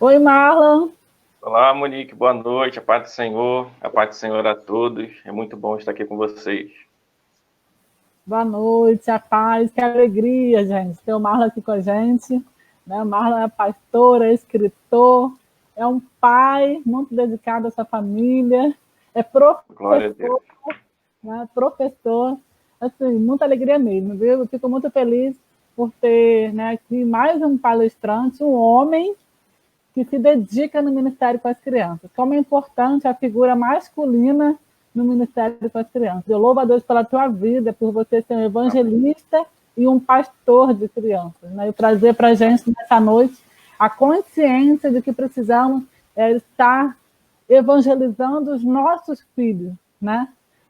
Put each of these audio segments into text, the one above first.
Oi, Marlon. Olá, Monique, boa noite, a paz do Senhor a todos. É muito bom estar aqui com vocês. Boa noite, a paz, que alegria, gente, ter o Marlon aqui com a gente. Né? O Marlon é pastor, é escritor, é um pai muito dedicado à sua família, é Glória a Deus. professor, né? Professor. Assim, muita alegria mesmo, viu? Eu fico muito feliz por ter, né, aqui mais um palestrante, um homem que se dedica no ministério com as crianças. Como é importante a figura masculina no ministério com as crianças. Eu louvo a Deus pela tua vida, por você ser um Amém. evangelista e um pastor de crianças. Né? E trazer para a gente nessa noite a consciência de que precisamos estar evangelizando os nossos filhos, né?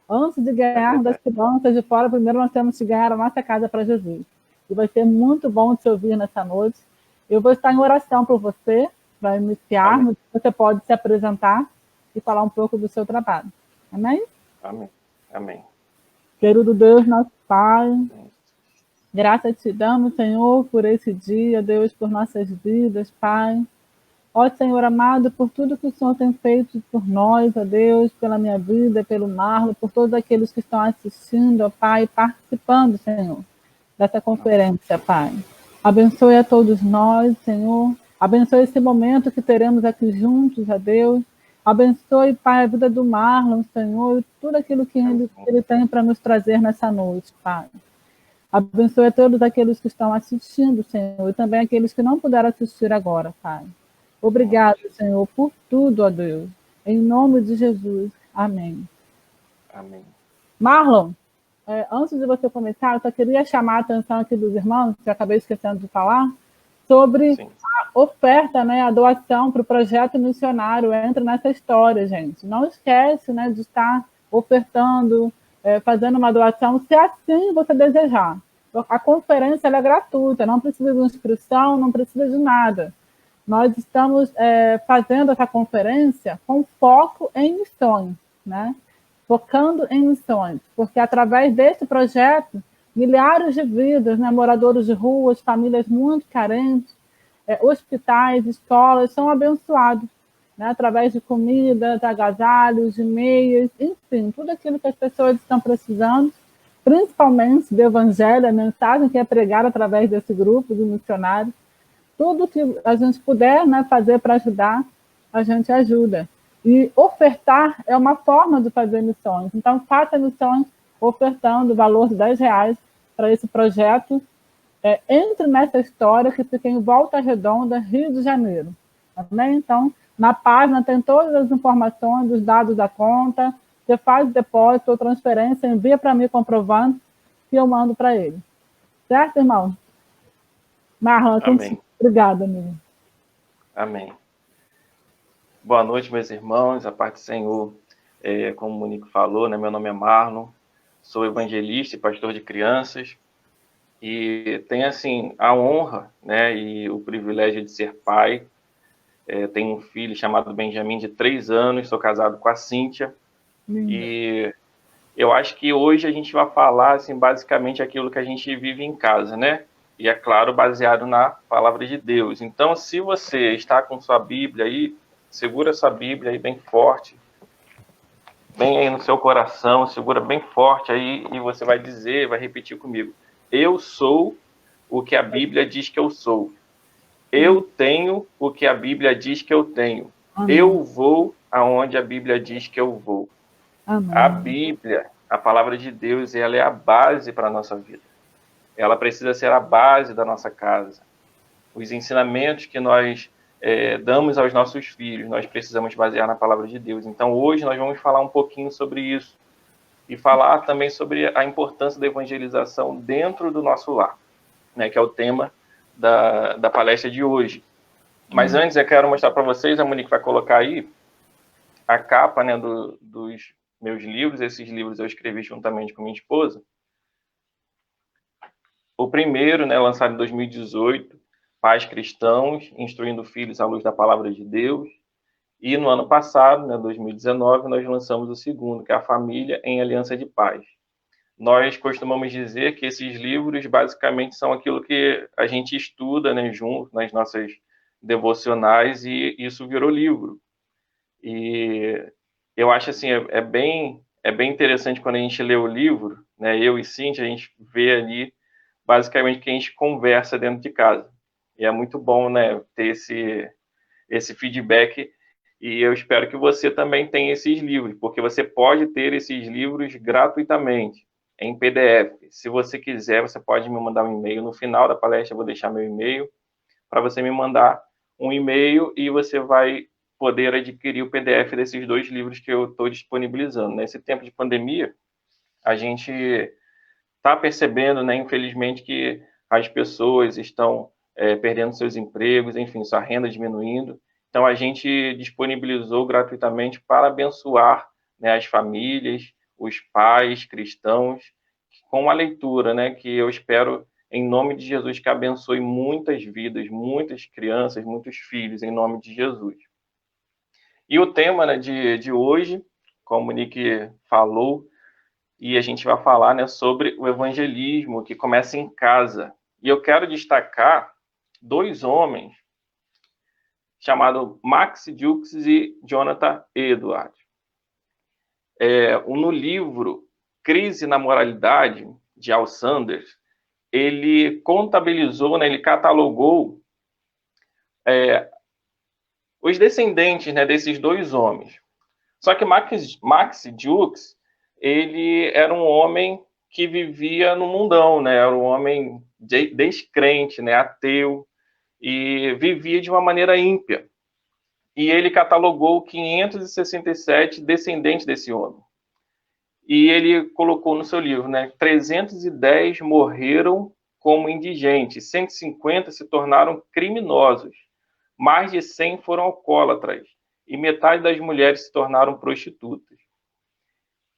Antes de É ganhar das verdade. crianças de fora, primeiro nós temos que ganhar a nossa casa para Jesus. E vai ser muito bom te ouvir nessa noite. Eu vou estar em oração por você, para Amém. iniciarmos. Você pode se apresentar e falar um pouco do seu trabalho. Amém? Amém. Amém. Querido Deus, nosso Pai, graças te damos, Senhor, por esse dia, Deus, por nossas vidas, Pai. Ó Senhor amado, por tudo que o Senhor tem feito por nós, ó Deus, pela minha vida, pelo Marlon, por todos aqueles que estão assistindo, ó Pai, participando, Senhor, dessa Amém. conferência, Pai. Abençoe a todos nós, Senhor. Abençoe esse momento que teremos aqui juntos, ó Deus. Abençoe, Pai, a vida do Marlon, Senhor, e tudo aquilo que Amém. ele tem para nos trazer nessa noite, Pai. Abençoe a todos aqueles que estão assistindo, Senhor, e também aqueles que não puderam assistir agora, Pai. Obrigado, Senhor, por tudo, ó Deus. Em nome de Jesus. Amém. Amém. Marlon, antes de você começar, eu só queria chamar a atenção aqui dos irmãos, que eu acabei esquecendo de falar, sobre Sim. a oferta, né, a doação para o projeto missionário. Entra nessa história, gente. Não esquece, né, de estar ofertando, fazendo uma doação, se assim você desejar. A conferência ela é gratuita, não precisa de inscrição, não precisa de nada. Nós estamos fazendo essa conferência com foco em missões, né? Focando em missões, porque através desse projeto, milhares de vidas, né, moradores de ruas, famílias muito carentes, hospitais, escolas são abençoados, né, através de comida, de agasalhos, de meias, enfim, tudo aquilo que as pessoas estão precisando, principalmente do evangelho, a mensagem que é pregada através desse grupo de missionários. Tudo que a gente puder, né, fazer para ajudar, a gente ajuda. E ofertar é uma forma de fazer missões. Então, faça missões ofertando o valor de R$ 10 para esse projeto. Entre nessa história que fica em Volta Redonda, Rio de Janeiro. Amém? Então, na página tem todas as informações, os dados da conta. Você faz depósito ou transferência, envia para mim comprovando que eu mando para ele. Certo, irmão? Marlon, contigo. Amém. Obrigada, amigo. Amém. Boa noite, meus irmãos, a paz do Senhor. Como o Monique falou, né, meu nome é Marlon, sou evangelista e pastor de crianças e tenho, assim, a honra, né, e o privilégio de ser pai. Tenho um filho chamado Benjamin, de 3 anos, sou casado com a Cíntia. Linda. E eu acho que hoje a gente vai falar, assim, basicamente aquilo que a gente vive em casa, né? E, é claro, baseado na palavra de Deus. Então, se você está com sua Bíblia aí, segura sua Bíblia aí bem forte, bem aí no seu coração, segura bem forte aí e você vai dizer, vai repetir comigo. Eu sou o que a Bíblia diz que eu sou. Eu tenho o que a Bíblia diz que eu tenho. Amém. Eu vou aonde a Bíblia diz que eu vou. A Amém. Bíblia, a palavra de Deus, ela é a base para a nossa vida. Ela precisa ser a base da nossa casa. Os ensinamentos que nós damos aos nossos filhos, nós precisamos basear na palavra de Deus. Então, hoje nós vamos falar um pouquinho sobre isso e falar também sobre a importância da evangelização dentro do nosso lar, né, que é o tema da palestra de hoje. Mas antes, eu quero mostrar para vocês, a Monique vai colocar aí a capa, né, dos meus livros. Esses livros eu escrevi juntamente com minha esposa. O primeiro, né, lançado em 2018, Pais Cristãos, Instruindo Filhos à Luz da Palavra de Deus. E no ano passado, né, 2019, nós lançamos o segundo, que é A Família em Aliança de Paz. Nós costumamos dizer que esses livros basicamente são aquilo que a gente estuda, né, junto nas nossas devocionais e isso virou livro. E eu acho assim, é bem interessante quando a gente lê o livro, né? Eu e Cíntia, a gente vê ali basicamente que a gente conversa dentro de casa. E é muito bom, né, ter esse feedback. E eu espero que você também tenha esses livros, porque você pode ter esses livros gratuitamente, em PDF. Se você quiser, você pode me mandar um e-mail. No final da palestra, eu vou deixar meu e-mail para você me mandar um e-mail e você vai poder adquirir o PDF desses 2 livros que eu estou disponibilizando. Nesse tempo de pandemia, a gente está percebendo, né, infelizmente, que as pessoas estão perdendo seus empregos, enfim, sua renda diminuindo. Então, a gente disponibilizou gratuitamente para abençoar, né, as famílias, os pais cristãos, com a leitura, né, que eu espero, em nome de Jesus, que abençoe muitas vidas, muitas crianças, muitos filhos, em nome de Jesus. E o tema, né, de hoje, como o Nick falou, e a gente vai falar, né, sobre o evangelismo que começa em casa. E eu quero destacar 2 homens chamados Max Jukes e Jonathan Edwards. No livro Crise na Moralidade, de Al Sanders, ele contabilizou, né, ele catalogou os descendentes, né, desses 2 homens. Só que Max Jukes, ele era um homem que vivia no mundão, né? Era um homem descrente, né? Ateu, e vivia de uma maneira ímpia. E ele catalogou 567 descendentes desse homem. E ele colocou no seu livro, né? 310 morreram como indigentes, 150 se tornaram criminosos, mais de 100 foram alcoólatras, e metade das mulheres se tornaram prostitutas.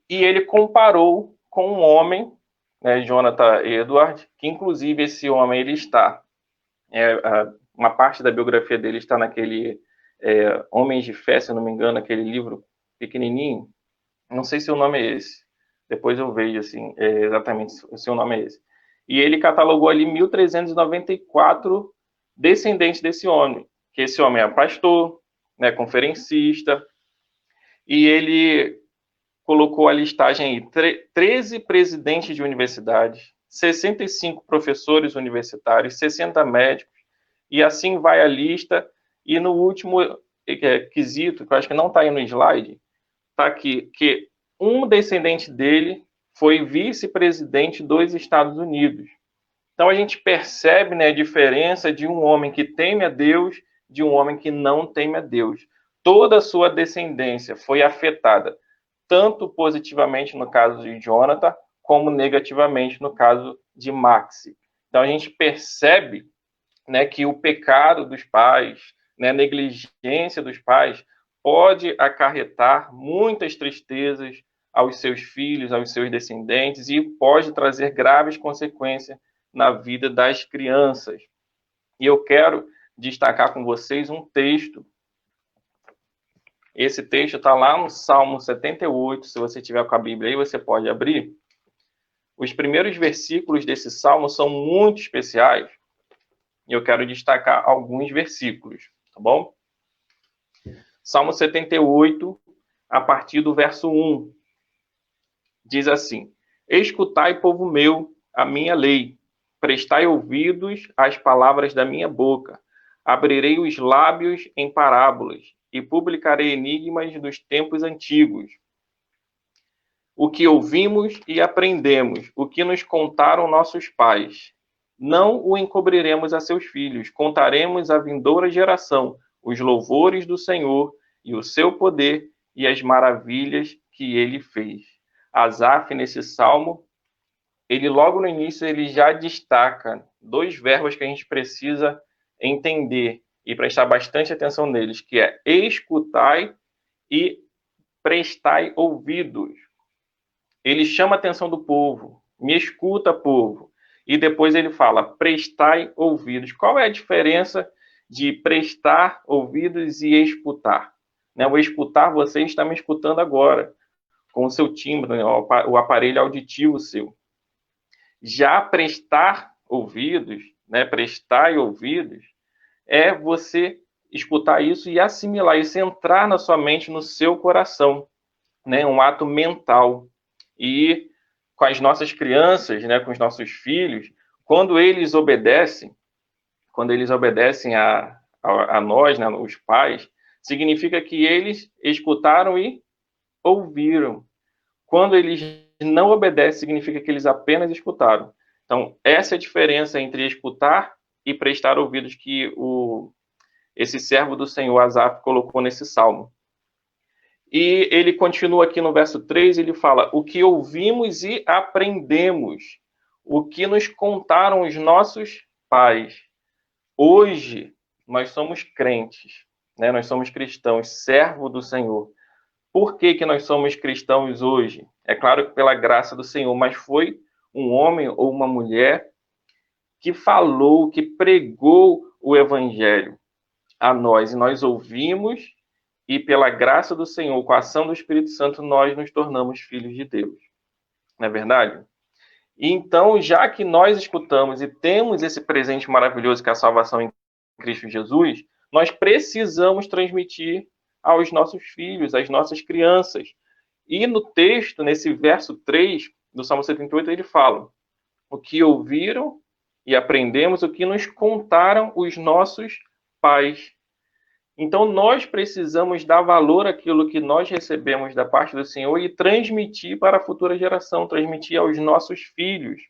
E ele comparou com um homem, né, Jonathan Edwards, que inclusive esse homem ele está, uma parte da biografia dele está naquele Homens de Fé, se eu não me engano, aquele livro pequenininho. Não sei se o nome é esse. Depois eu vejo assim, exatamente se o nome é esse. E ele catalogou ali 1.394 descendentes desse homem, que esse homem é pastor, né, conferencista, e ele colocou a listagem aí, 13 presidentes de universidades, 65 professores universitários, 60 médicos, e assim vai a lista. E no último quesito, que eu acho que não está aí no slide, está aqui, que um descendente dele foi vice-presidente dos Estados Unidos. Então a gente percebe, né, a diferença de um homem que teme a Deus de um homem que não teme a Deus. Toda a sua descendência foi afetada, tanto positivamente no caso de Jonathan, como negativamente no caso de Maxi. Então a gente percebe, né, que o pecado dos pais, né, a negligência dos pais, pode acarretar muitas tristezas aos seus filhos, aos seus descendentes, e pode trazer graves consequências na vida das crianças. E eu quero destacar com vocês um texto. Esse texto está lá no Salmo 78, se você tiver com a Bíblia aí, você pode abrir. Os primeiros versículos desse Salmo são muito especiais, e eu quero destacar alguns versículos, tá bom? Salmo 78, a partir do verso 1, diz assim: Escutai, povo meu, a minha lei, prestai ouvidos às palavras da minha boca. Abrirei os lábios em parábolas e publicarei enigmas dos tempos antigos. O que ouvimos e aprendemos, o que nos contaram nossos pais. Não o encobriremos a seus filhos, contaremos à vindoura geração os louvores do Senhor e o seu poder e as maravilhas que ele fez. Asaf, nesse salmo, ele logo no início ele já destaca 2 verbos que a gente precisa entender e prestar bastante atenção neles, que é escutai e prestai ouvidos. Ele chama a atenção do povo, me escuta, povo. E depois ele fala, prestai ouvidos. Qual é a diferença de prestar ouvidos e escutar? Né? O escutar, você está me escutando agora, com o seu timbre, né? O aparelho auditivo seu. Já prestar ouvidos, né? Prestar ouvidos, é você escutar isso e assimilar isso, entrar na sua mente, no seu coração, né? Um ato mental. E com as nossas crianças, né, com os nossos filhos, quando eles obedecem a nós, né, os pais, significa que eles escutaram e ouviram. Quando eles não obedecem, significa que eles apenas escutaram. Então, essa é a diferença entre escutar e prestar ouvidos que esse servo do Senhor, Asaf, colocou nesse salmo. E ele continua aqui no verso 3, ele fala: o que ouvimos e aprendemos, o que nos contaram os nossos pais. Hoje, nós somos crentes, né? Nós somos cristãos, servo do Senhor. Por que nós somos cristãos hoje? É claro que pela graça do Senhor, mas foi um homem ou uma mulher que falou, que pregou o evangelho a nós, e nós ouvimos, e pela graça do Senhor, com a ação do Espírito Santo, nós nos tornamos filhos de Deus. Não é verdade? E então, já que nós escutamos e temos esse presente maravilhoso que é a salvação em Cristo Jesus, nós precisamos transmitir aos nossos filhos, às nossas crianças. E no texto, nesse verso 3 do Salmo 78, ele fala: o que ouviram e aprendemos, o que nos contaram os nossos pais. Então, nós precisamos dar valor àquilo que nós recebemos da parte do Senhor e transmitir para a futura geração, transmitir aos nossos filhos.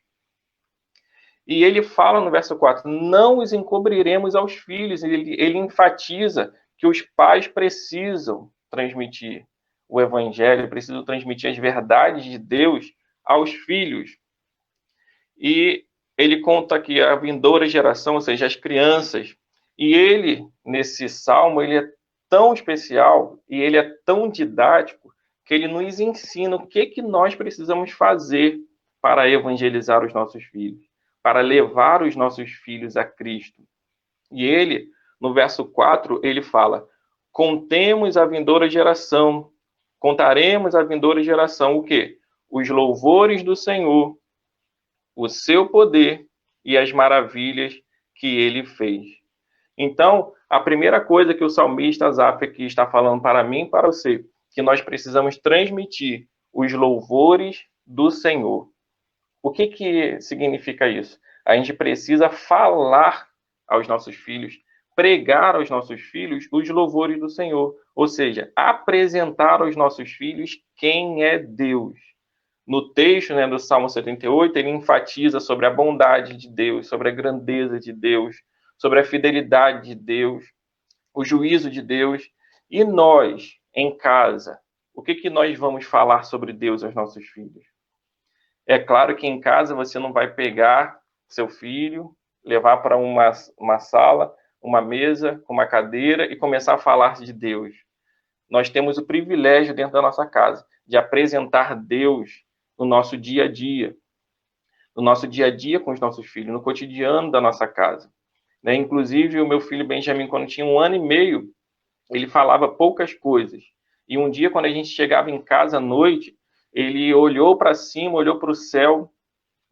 E ele fala no verso 4, não os encobriremos aos filhos. Ele enfatiza que os pais precisam transmitir o evangelho, precisam transmitir as verdades de Deus aos filhos. E ele conta que a vindoura geração, ou seja, as crianças, e ele, nesse salmo, ele é tão especial e ele é tão didático que ele nos ensina o que nós precisamos fazer para evangelizar os nossos filhos, para levar os nossos filhos a Cristo. E ele, no verso 4, ele fala: contemos a vindoura geração, contaremos a vindoura geração o quê? Os louvores do Senhor, o seu poder e as maravilhas que ele fez. Então, a primeira coisa que o salmista Asaf aqui está falando para mim e para você, que nós precisamos transmitir os louvores do Senhor. O que significa isso? A gente precisa falar aos nossos filhos, pregar aos nossos filhos os louvores do Senhor, ou seja, apresentar aos nossos filhos quem é Deus. No texto, né, do Salmo 78, ele enfatiza sobre a bondade de Deus, sobre a grandeza de Deus, sobre a fidelidade de Deus, o juízo de Deus. E nós, em casa, o que nós vamos falar sobre Deus aos nossos filhos? É claro que em casa você não vai pegar seu filho, levar para uma sala, uma mesa, uma cadeira e começar a falar de Deus. Nós temos o privilégio dentro da nossa casa de apresentar Deus no nosso dia a dia. No nosso dia a dia com os nossos filhos, no cotidiano da nossa casa. Né? Inclusive, o meu filho Benjamin, quando tinha 1 ano e meio, ele falava poucas coisas. E um dia, quando a gente chegava em casa à noite, ele olhou para cima, olhou para o céu,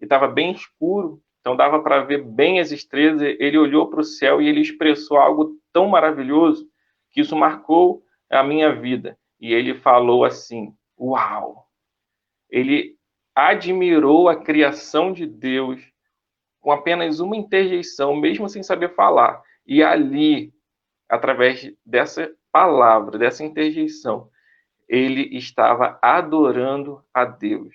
e estava bem escuro, então dava para ver bem as estrelas. Ele olhou para o céu e ele expressou algo tão maravilhoso que isso marcou a minha vida. E ele falou assim: uau! Ele admirou a criação de Deus com apenas uma interjeição, mesmo sem saber falar. E ali, através dessa palavra, dessa interjeição, ele estava adorando a Deus.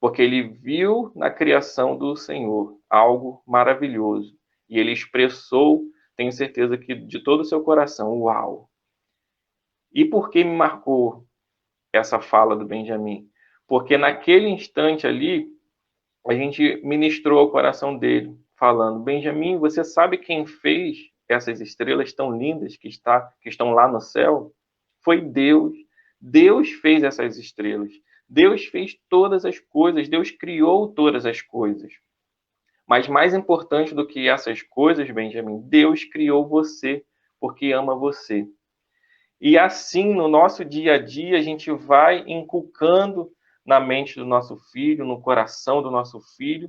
Porque ele viu na criação do Senhor algo maravilhoso. E ele expressou, tenho certeza que de todo o seu coração, uau! E por que me marcou essa fala do Benjamin? Porque naquele instante ali, a gente ministrou ao coração dele, falando: Benjamin, você sabe quem fez essas estrelas tão lindas que estão lá no céu? Foi Deus. Deus fez essas estrelas. Deus fez todas as coisas. Deus criou todas as coisas. Mas mais importante do que essas coisas, Benjamin, Deus criou você, porque ama você. E assim, no nosso dia a dia, a gente vai inculcando na mente do nosso filho, no coração do nosso filho,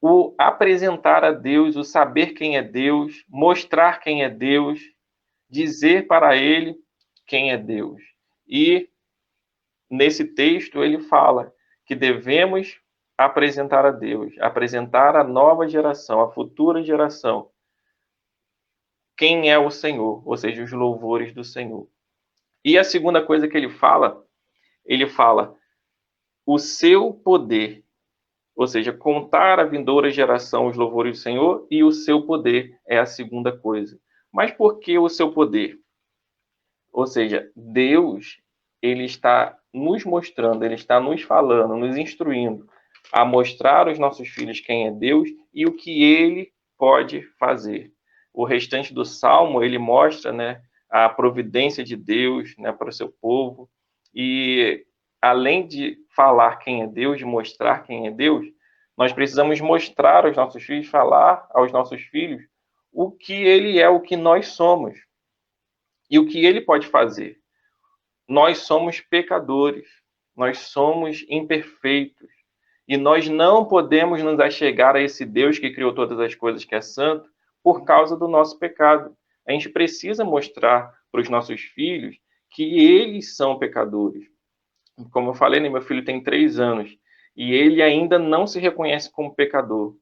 o apresentar a Deus, o saber quem é Deus, mostrar quem é Deus, dizer para ele quem é Deus. E nesse texto ele fala que devemos apresentar a Deus, apresentar a nova geração, a futura geração, quem é o Senhor, ou seja, os louvores do Senhor. E a segunda coisa que ele fala o seu poder, ou seja, contar à vindoura geração os louvores do Senhor, e o seu poder é a segunda coisa. Mas por que o seu poder? Ou seja, Deus, ele está nos mostrando, ele está nos falando, nos instruindo a mostrar aos nossos filhos quem é Deus e o que ele pode fazer. O restante do Salmo, ele mostra, né, a providência de Deus, né, para o seu povo. E além de falar quem é Deus, de mostrar quem é Deus, nós precisamos mostrar aos nossos filhos, falar aos nossos filhos o que ele é, o que nós somos e o que ele pode fazer. Nós somos pecadores, nós somos imperfeitos e nós não podemos nos achegar a esse Deus que criou todas as coisas, que é santo, por causa do nosso pecado. A gente precisa mostrar para os nossos filhos que eles são pecadores. Como eu falei, né, meu filho tem 3 anos e ele ainda não se reconhece como pecador.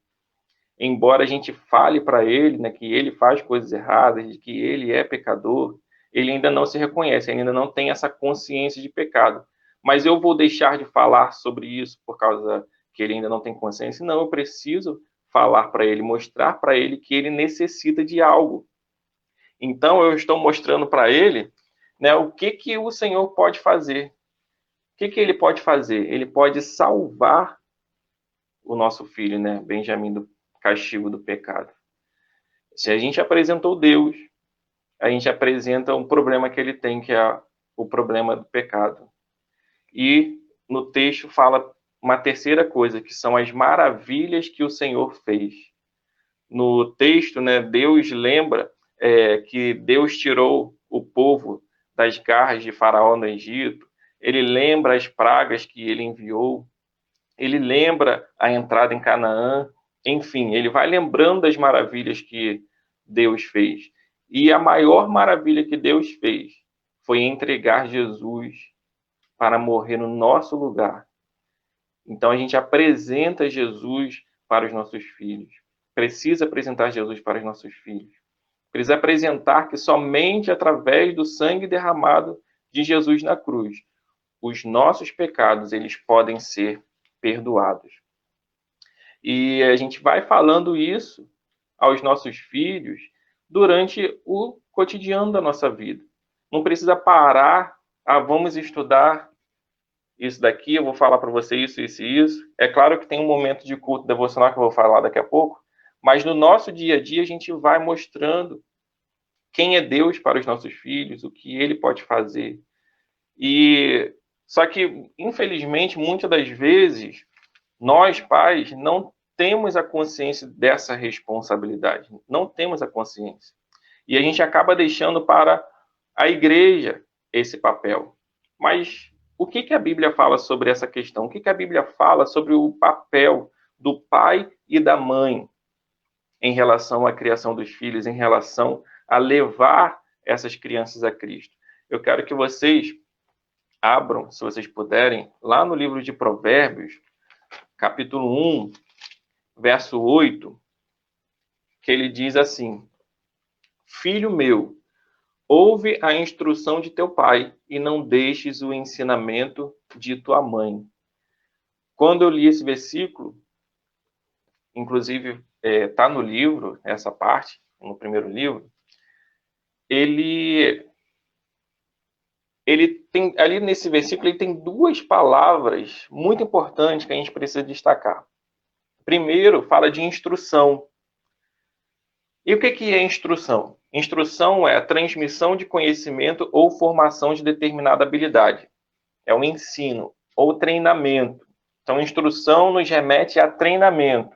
Embora a gente fale para ele, né, que ele faz coisas erradas, que ele é pecador, ele ainda não se reconhece, ele ainda não tem essa consciência de pecado. Mas eu vou deixar de falar sobre isso por causa que ele ainda não tem consciência? Não, eu preciso falar para ele, mostrar para ele que ele necessita de algo. Então eu estou mostrando para ele, né, o que o Senhor pode fazer. O que ele pode fazer? Ele pode salvar o nosso filho, né, Benjamim, do castigo do pecado. Se a gente apresentou Deus, a gente apresenta um problema que ele tem, que é o problema do pecado. E no texto fala uma terceira coisa, que são as maravilhas que o Senhor fez. No texto, né, Deus lembra que Deus tirou o povo das garras de Faraó no Egito, ele lembra as pragas que ele enviou, ele lembra a entrada em Canaã, enfim, ele vai lembrando das maravilhas que Deus fez. E a maior maravilha que Deus fez foi entregar Jesus para morrer no nosso lugar. Então a gente apresenta Jesus para os nossos filhos. Precisa apresentar Jesus para os nossos filhos. Precisa apresentar que somente através do sangue derramado de Jesus na cruz, os nossos pecados eles podem ser perdoados. E a gente vai falando isso aos nossos filhos durante o cotidiano da nossa vida. Não precisa parar, vamos estudar isso daqui, eu vou falar para você isso, isso e isso. É claro que tem um momento de culto devocional que eu vou falar daqui a pouco, mas no nosso dia a dia a gente vai mostrando quem é Deus para os nossos filhos, o que ele pode fazer. E só que, infelizmente, muitas das vezes, nós pais não temos a consciência dessa responsabilidade, não temos a consciência. E a gente acaba deixando para a igreja esse papel. Mas o que a Bíblia fala sobre essa questão? O que a Bíblia fala sobre o papel do pai e da mãe em relação à criação dos filhos, em relação a levar essas crianças a Cristo? Eu quero que vocês abram, se vocês puderem, lá no livro de Provérbios, capítulo 1, verso 8, que ele diz assim: Filho meu, ouve a instrução de teu pai e não deixes o ensinamento de tua mãe. Quando eu li esse versículo, inclusive está no livro, essa parte, no primeiro livro, ele tem, ali nesse versículo, ele tem 2 palavras muito importantes que a gente precisa destacar. Primeiro, fala de instrução. E o que é instrução? Instrução é a transmissão de conhecimento ou formação de determinada habilidade. É o ensino ou treinamento. Então, instrução nos remete a treinamento.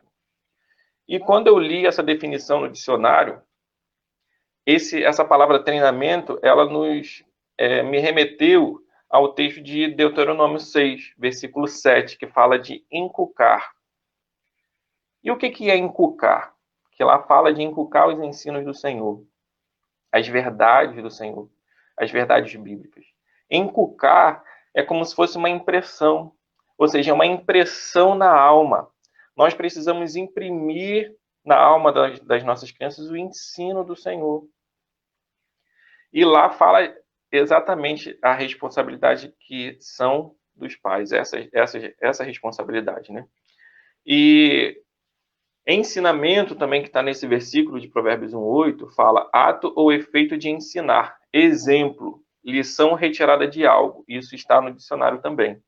E quando eu li essa definição no dicionário, essa palavra treinamento, ela me remeteu ao texto de Deuteronômio 6, versículo 7, que fala de inculcar. E o que é inculcar? Que lá fala de inculcar os ensinos do Senhor, as verdades do Senhor, as verdades bíblicas. Inculcar é como se fosse uma impressão, ou seja, uma impressão na alma. Nós precisamos imprimir na alma das nossas crianças o ensino do Senhor. E lá fala exatamente a responsabilidade que são dos pais, essa responsabilidade, né? E ensinamento também, que está nesse versículo de Provérbios 1:8, fala ato ou efeito de ensinar, exemplo, lição retirada de algo. Isso está no dicionário também.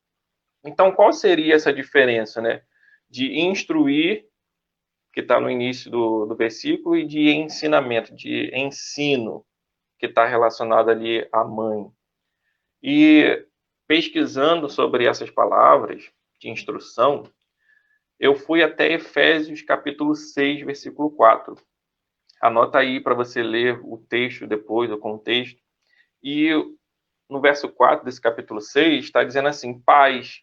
Então, qual seria essa diferença, né? De instruir, que está no início do versículo, e de ensinamento, de ensino, que está relacionado ali à mãe. E pesquisando sobre essas palavras de instrução, eu fui até Efésios capítulo 6, versículo 4. Anota aí para você ler o texto depois, o contexto. E no verso 4 desse capítulo 6, está dizendo assim: pais,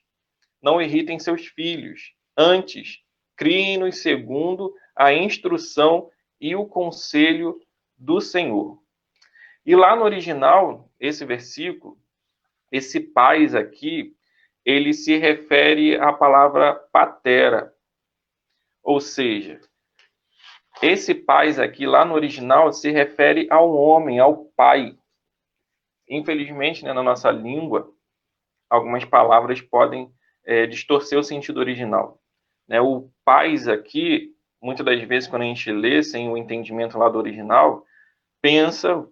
não irritem seus filhos, antes, criem-nos segundo a instrução e o conselho do Senhor. E lá no original, esse versículo, esse pais aqui, ele se refere à palavra patera. Ou seja, esse pais aqui, lá no original, se refere ao homem, ao pai. Infelizmente, né, na nossa língua, algumas palavras podem distorcer o sentido original. Né? O pais aqui, muitas das vezes, quando a gente lê sem o entendimento lá do original,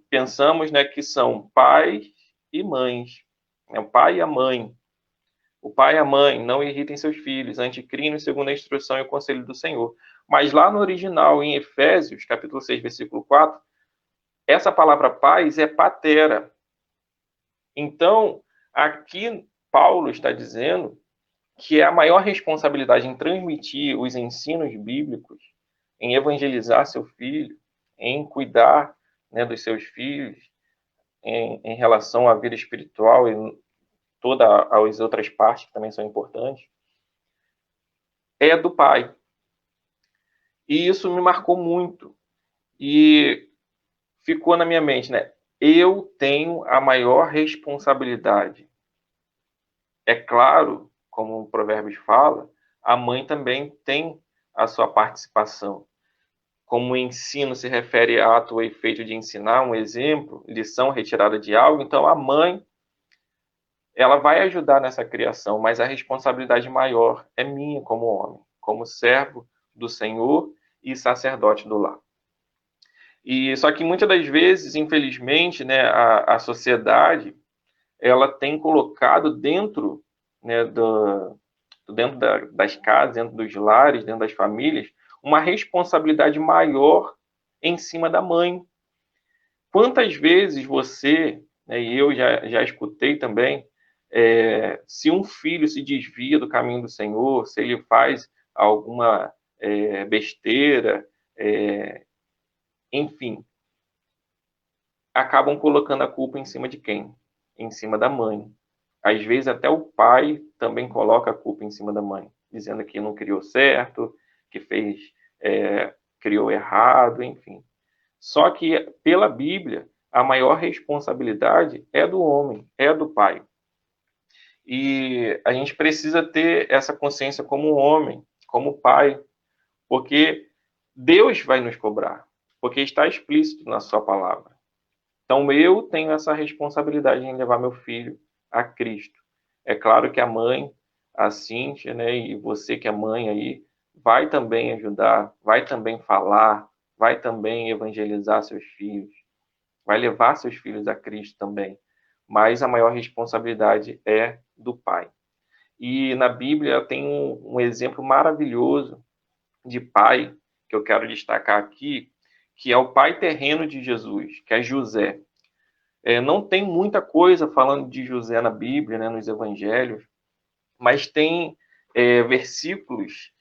pensamos, né, que são pais e mães. Né? O pai e a mãe. O pai e a mãe não irritem seus filhos, antes criem segundo a instrução e o conselho do Senhor. Mas lá no original, em Efésios, capítulo 6, versículo 4, essa palavra pais é patera. Então, aqui Paulo está dizendo que é a maior responsabilidade em transmitir os ensinos bíblicos, em evangelizar seu filho, em cuidar, né, dos seus filhos, em relação à vida espiritual e todas as outras partes que também são importantes, é do pai. E isso me marcou muito. E ficou na minha mente, né? Eu tenho a maior responsabilidade. É claro, como o Provérbios fala, a mãe também tem a sua participação. Como o ensino se refere a ato ou efeito de ensinar, um exemplo, lição retirada de algo, então a mãe, ela vai ajudar nessa criação, mas a responsabilidade maior é minha como homem, como servo do Senhor e sacerdote do lar. E só que muitas das vezes, infelizmente, né, a sociedade, ela tem colocado dentro, né, das casas, dentro dos lares, dentro das famílias, uma responsabilidade maior em cima da mãe. Quantas vezes você, né, e eu já escutei também, se um filho se desvia do caminho do Senhor, se ele faz alguma besteira, enfim, acabam colocando a culpa em cima de quem? Em cima da mãe. Às vezes até o pai também coloca a culpa em cima da mãe, dizendo que não criou certo, que criou errado, enfim. Só que pela Bíblia, a maior responsabilidade é do homem, é do pai. E a gente precisa ter essa consciência como homem, como pai, porque Deus vai nos cobrar, porque está explícito na sua palavra. Então, eu tenho essa responsabilidade em levar meu filho a Cristo. É claro que a mãe, a Cíntia, né, e você que é mãe aí, vai também ajudar, vai também falar, vai também evangelizar seus filhos, vai levar seus filhos a Cristo também. Mas a maior responsabilidade é do pai. E na Bíblia tem um exemplo maravilhoso de pai, que eu quero destacar aqui, que é o pai terreno de Jesus, que é José. Não tem muita coisa falando de José na Bíblia, né, nos evangelhos, mas tem versículos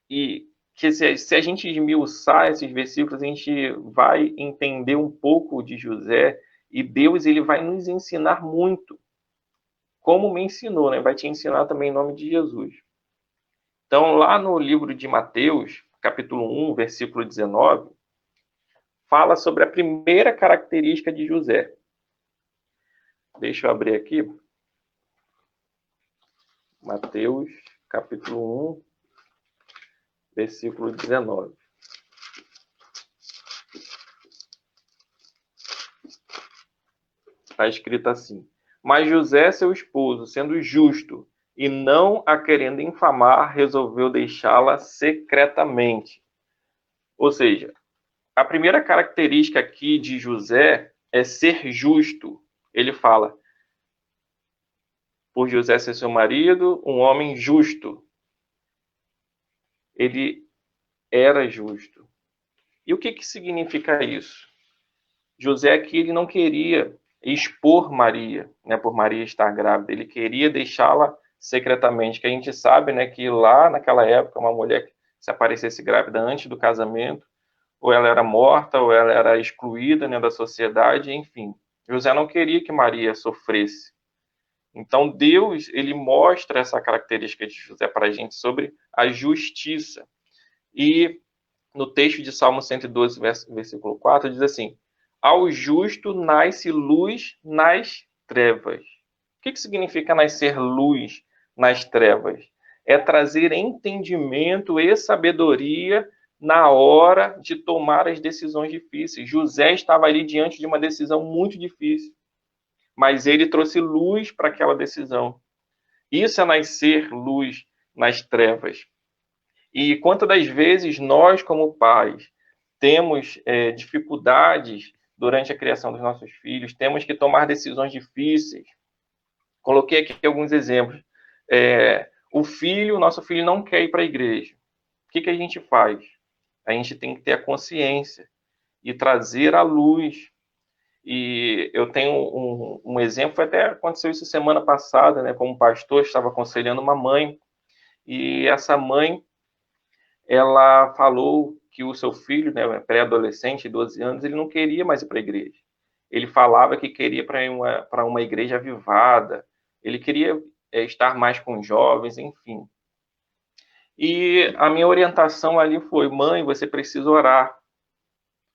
e que se a gente esmiuçar esses versículos, a gente vai entender um pouco de José, e Deus ele vai nos ensinar muito, como me ensinou, né? Vai te ensinar também em nome de Jesus. Então, lá no livro de Mateus, capítulo 1, versículo 19, fala sobre a primeira característica de José. Deixa eu abrir aqui. Mateus, capítulo 1, versículo 19. Está escrito assim: mas José, seu esposo, sendo justo e não a querendo infamar, resolveu deixá-la secretamente. Ou seja, a primeira característica aqui de José é ser justo. Ele fala, por José ser seu marido, um homem justo. Ele era justo. E o que significa isso? José aqui ele não queria expor Maria, né, por Maria estar grávida. Ele queria deixá-la secretamente, que a gente sabe, né, que lá naquela época uma mulher que se aparecesse grávida antes do casamento, ou ela era morta, ou ela era excluída, né, da sociedade, enfim. José não queria que Maria sofresse. Então Deus ele mostra essa característica de José para a gente sobre a justiça. E no texto de Salmo 112, versículo 4, diz assim: ao justo nasce luz nas trevas. O que significa nascer luz nas trevas? É trazer entendimento e sabedoria na hora de tomar as decisões difíceis. José estava ali diante de uma decisão muito difícil, mas ele trouxe luz para aquela decisão. Isso é nascer luz nas trevas. E quantas das vezes nós, como pais, temos dificuldades durante a criação dos nossos filhos, temos que tomar decisões difíceis. Coloquei aqui alguns exemplos. O nosso filho não quer ir para a igreja. O que a gente faz? A gente tem que ter a consciência e trazer à luz. E eu tenho um exemplo, foi até aconteceu isso semana passada, né? Como pastor, estava aconselhando uma mãe, e essa mãe, ela falou que o seu filho, né, pré-adolescente, 12 anos, ele não queria mais ir para a igreja. Ele falava que queria para uma igreja avivada, ele queria estar mais com jovens, enfim. E a minha orientação ali foi: mãe, você precisa orar.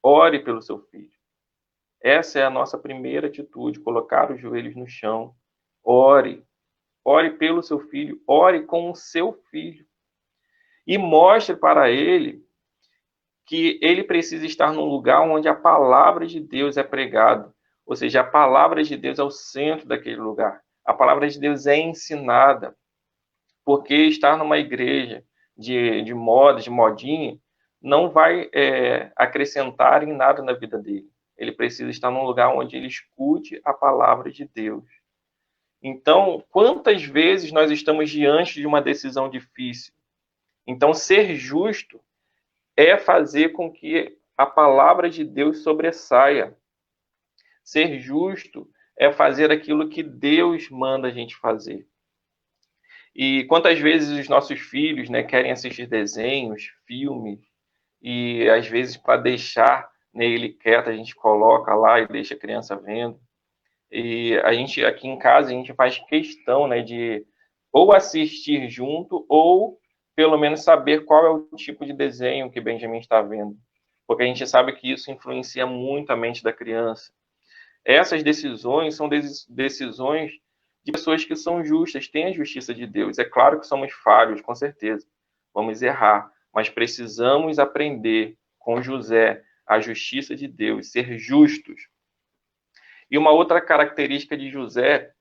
Ore pelo seu filho. Essa é a nossa primeira atitude, colocar os joelhos no chão. Ore. Ore pelo seu filho. Ore com o seu filho. E mostre para ele que ele precisa estar num lugar onde a palavra de Deus é pregada. Ou seja, a palavra de Deus é o centro daquele lugar. A palavra de Deus é ensinada. Porque estar numa igreja de moda, de modinha, não vai acrescentar em nada na vida dele. Ele precisa estar num lugar onde ele escute a palavra de Deus. Então, quantas vezes nós estamos diante de uma decisão difícil? Então, ser justo é fazer com que a palavra de Deus sobressaia. Ser justo é fazer aquilo que Deus manda a gente fazer. E quantas vezes os nossos filhos, né, querem assistir desenhos, filmes, e às vezes para deixar, né, ele quieto, a gente coloca lá e deixa a criança vendo. E a gente, aqui em casa, a gente faz questão, né, de ou assistir junto, ou pelo menos saber qual é o tipo de desenho que Benjamin está vendo. Porque a gente sabe que isso influencia muito a mente da criança. Essas decisões são decisões de pessoas que são justas, têm a justiça de Deus. É claro que somos falhos, com certeza. Vamos errar, mas precisamos aprender com José a justiça de Deus, ser justos. E uma outra característica de José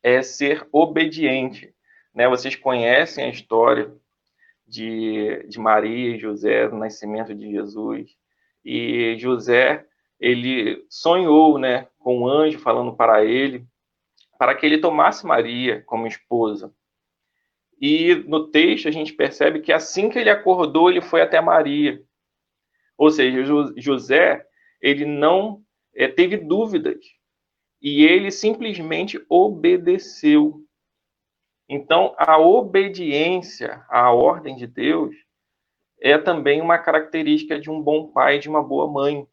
é ser obediente. Né? Vocês conhecem a história de Maria e José, do nascimento de Jesus. E José, ele sonhou, né, com um anjo falando para ele, para que ele tomasse Maria como esposa. E no texto a gente percebe que assim que ele acordou, ele foi até Maria. Ou seja, José, ele não teve dúvidas. E ele simplesmente obedeceu. Então, a obediência à ordem de Deus é também uma característica de um bom pai, de uma boa mãe.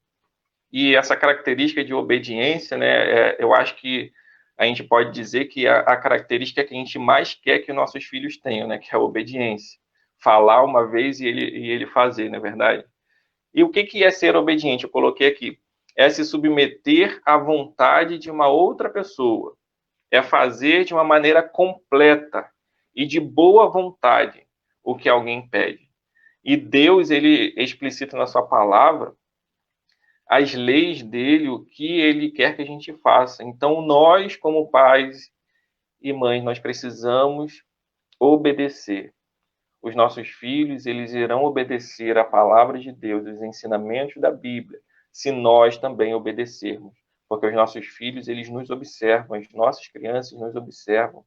E essa característica de obediência, né, eu acho que a gente pode dizer que a característica que a gente mais quer que nossos filhos tenham, né, que é a obediência. falar uma vez e ele fazer, não é verdade? E o que é ser obediente? Eu coloquei aqui. É se submeter à vontade de uma outra pessoa. É fazer de uma maneira completa e de boa vontade o que alguém pede. E Deus, ele explicita na sua palavra as leis dele, o que ele quer que a gente faça. Então, nós, como pais e mães, nós precisamos obedecer. Os nossos filhos, eles irão obedecer a palavra de Deus, os ensinamentos da Bíblia, se nós também obedecermos. Porque os nossos filhos, eles nos observam, as nossas crianças nos observam,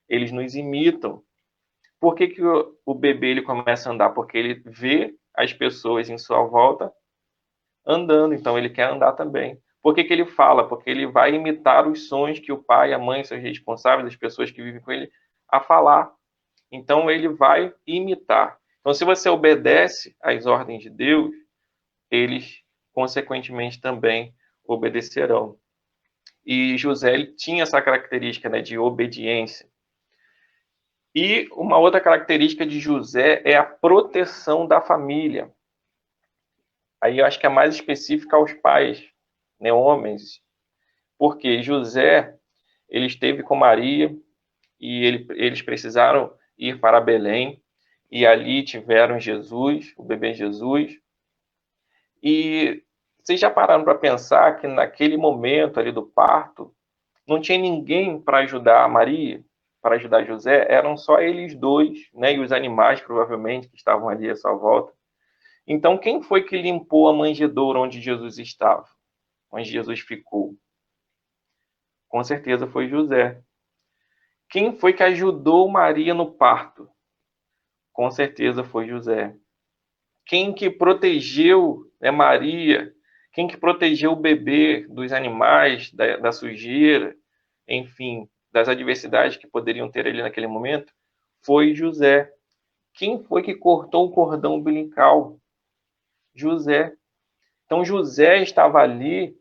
eles nos imitam. Por que o bebê ele começa a andar? Porque ele vê as pessoas em sua volta andando, então ele quer andar também. Por que ele fala? Porque ele vai imitar os sons que o pai, a mãe, seus responsáveis, as pessoas que vivem com ele, a falar. Então ele vai imitar. Então, se você obedece às ordens de Deus, eles, consequentemente, também obedecerão. E José ele tinha essa característica, né, de obediência. E uma outra característica de José é a proteção da família. Aí eu acho que é mais específica aos pais, né, homens, porque José ele esteve com Maria e eles precisaram ir para Belém e ali tiveram Jesus, o bebê Jesus. E vocês já pararam para pensar que naquele momento ali do parto não tinha ninguém para ajudar a Maria, para ajudar José, eram só eles dois, né, e os animais provavelmente que estavam ali à sua volta. Então, quem foi que limpou a manjedoura onde Jesus estava? Onde Jesus ficou? Com certeza foi José. Quem foi que ajudou Maria no parto? Com certeza foi José. Quem que protegeu, né, Maria? Quem que protegeu o bebê dos animais, da sujeira, enfim, das adversidades que poderiam ter ali naquele momento? Foi José. Quem foi que cortou o cordão umbilical? José. Então, José estava ali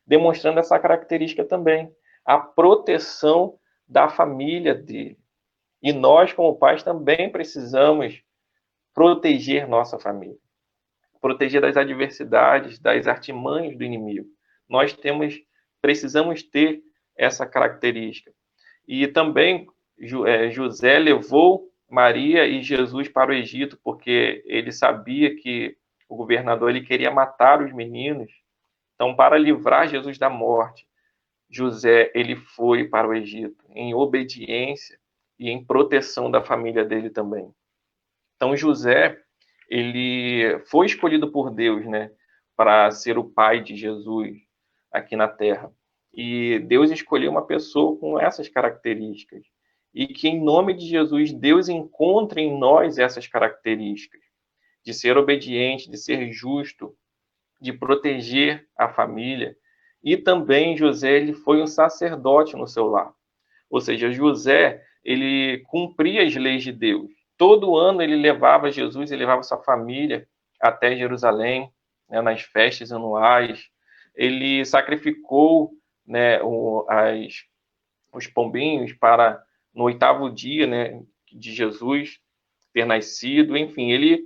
demonstrando essa característica também, a proteção da família dele. E nós, como pais, também precisamos proteger nossa família, proteger das adversidades, das artimanhas do inimigo. Nós precisamos ter essa característica. E também José levou Maria e Jesus para o Egito, porque ele sabia que o governador ele queria matar os meninos. Então, para livrar Jesus da morte, José ele foi para o Egito em obediência e em proteção da família dele também. Então, José ele foi escolhido por Deus, né, para ser o pai de Jesus aqui na Terra. E Deus escolheu uma pessoa com essas características. E que, em nome de Jesus, Deus encontre em nós essas características de ser obediente, de ser justo, de proteger a família. E também José ele foi um sacerdote no seu lar. Ou seja, José ele cumpria as leis de Deus. Todo ano ele levava Jesus, ele levava sua família até Jerusalém, né, nas festas anuais. Ele sacrificou, né, os pombinhos para no 8º dia, né, de Jesus ter nascido. Enfim, ele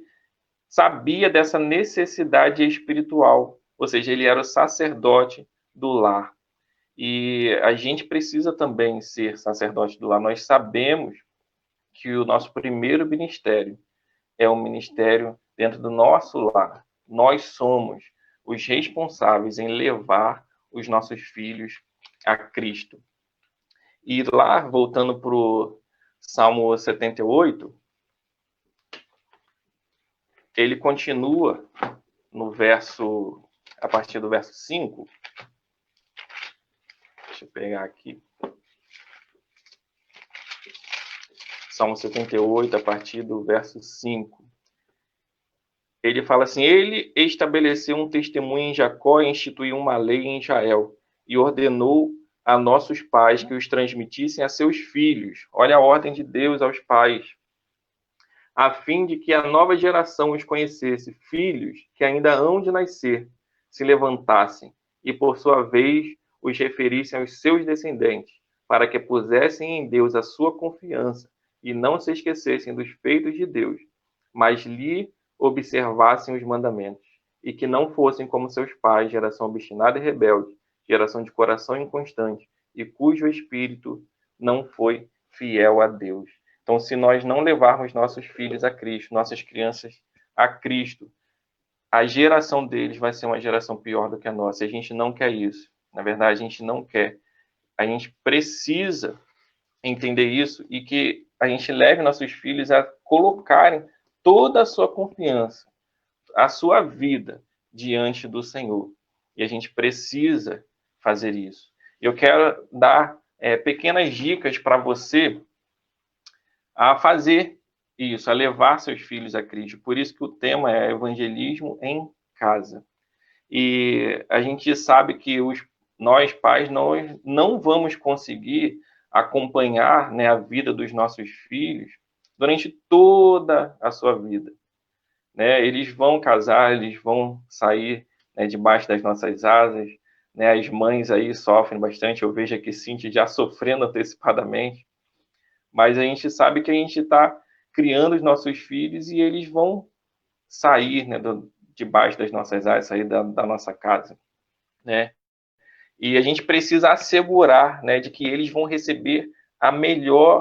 sabia dessa necessidade espiritual, ou seja, ele era o sacerdote do lar. E a gente precisa também ser sacerdote do lar. Nós sabemos que o nosso primeiro ministério é um ministério dentro do nosso lar. Nós somos os responsáveis em levar os nossos filhos a Cristo. E lá, voltando para o Salmo 78, ele continua no verso, a partir do verso 5. Deixa eu pegar aqui. Salmo 78, a partir do verso 5. Ele fala assim: ele estabeleceu um testemunho em Jacó e instituiu uma lei em Israel, e ordenou a nossos pais que os transmitissem a seus filhos. Olha a ordem de Deus aos pais, a fim de que a nova geração os conhecesse, filhos que ainda hão de nascer, se levantassem e, por sua vez, os referissem aos seus descendentes, para que pusessem em Deus a sua confiança e não se esquecessem dos feitos de Deus, mas lhe observassem os mandamentos, e que não fossem como seus pais, geração obstinada e rebelde, geração de coração inconstante, e cujo espírito não foi fiel a Deus. Então, se nós não levarmos nossos filhos a Cristo, nossas crianças a Cristo, a geração deles vai ser uma geração pior do que a nossa. E a gente não quer isso. Na verdade, a gente não quer. A gente precisa entender isso e que a gente leve nossos filhos a colocarem toda a sua confiança, a sua vida diante do Senhor. E a gente precisa fazer isso. Eu quero dar pequenas dicas para você a fazer isso, a levar seus filhos a Cristo. Por isso que o tema é evangelismo em casa. E a gente sabe que nós pais não vamos conseguir acompanhar, né, a vida dos nossos filhos durante toda a sua vida. Né? Eles vão casar, eles vão sair, né, debaixo das nossas asas. Né? As mães aí sofrem bastante. Eu vejo aqui Cíntia já sofrendo antecipadamente. Mas a gente sabe que a gente está criando os nossos filhos e eles vão sair, né, debaixo das nossas asas, sair da nossa casa. Né? E a gente precisa assegurar, né, de que eles vão receber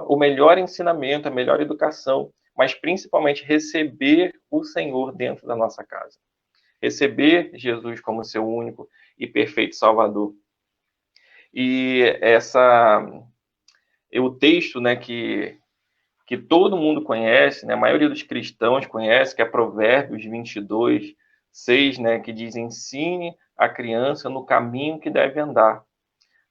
o melhor ensinamento, a melhor educação, mas principalmente receber o Senhor dentro da nossa casa. Receber Jesus como seu único e perfeito Salvador. E o texto, né, que todo mundo conhece, né, a maioria dos cristãos conhece, que é Provérbios 22, 6, né, que diz: ensine a criança no caminho que deve andar,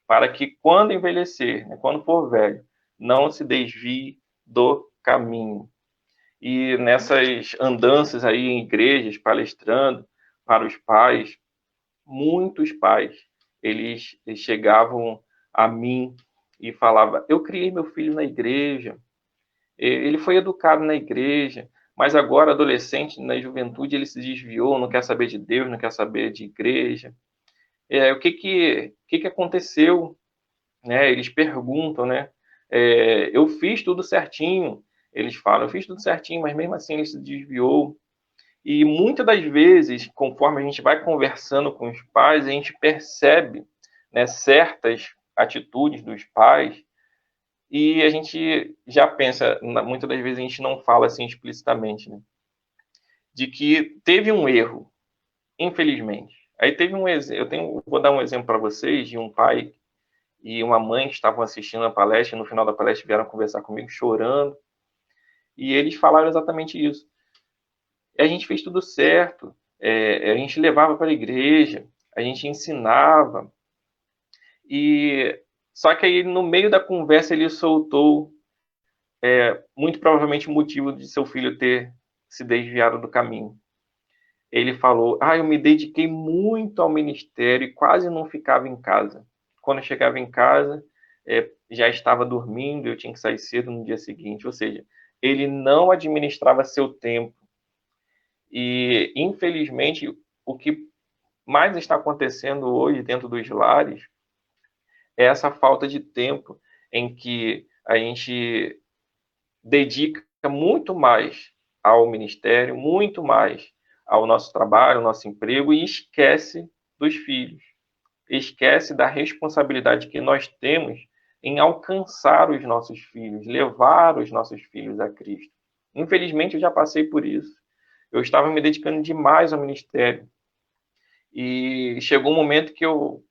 para que quando envelhecer, né, quando for velho, não se desvie do caminho. E nessas andanças aí em igrejas, palestrando para os pais, muitos pais, eles chegavam a mim e falavam: eu criei meu filho na igreja, ele foi educado na igreja, mas agora, adolescente, na juventude, ele se desviou, não quer saber de Deus, não quer saber de igreja. O que aconteceu? Né? Eles perguntam, né? Eu fiz tudo certinho. Eles falam: eu fiz tudo certinho, mas mesmo assim ele se desviou. E muitas das vezes, conforme a gente vai conversando com os pais, a gente percebe, né, certas atitudes dos pais e a gente já pensa, muitas das vezes a gente não fala assim explicitamente, né, de que teve um erro, infelizmente. Aí teve um exemplo, vou dar um exemplo para vocês de um pai e uma mãe que estavam assistindo a palestra, e no final da palestra vieram conversar comigo chorando, e eles falaram exatamente isso. A gente fez tudo certo, a gente levava para a igreja, a gente ensinava, e só que aí no meio da conversa ele soltou, muito provavelmente o motivo de seu filho ter se desviado do caminho. Ele falou: eu me dediquei muito ao ministério e quase não ficava em casa. Quando eu chegava em casa, já estava dormindo, eu tinha que sair cedo no dia seguinte. Ou seja, ele não administrava seu tempo. E, infelizmente, o que mais está acontecendo hoje dentro dos lares é essa falta de tempo em que a gente dedica muito mais ao ministério, muito mais ao nosso trabalho, ao nosso emprego, e esquece dos filhos. Esquece da responsabilidade que nós temos em alcançar os nossos filhos, levar os nossos filhos a Cristo. Infelizmente, eu já passei por isso. Eu estava me dedicando demais ao ministério. E chegou um momento que eu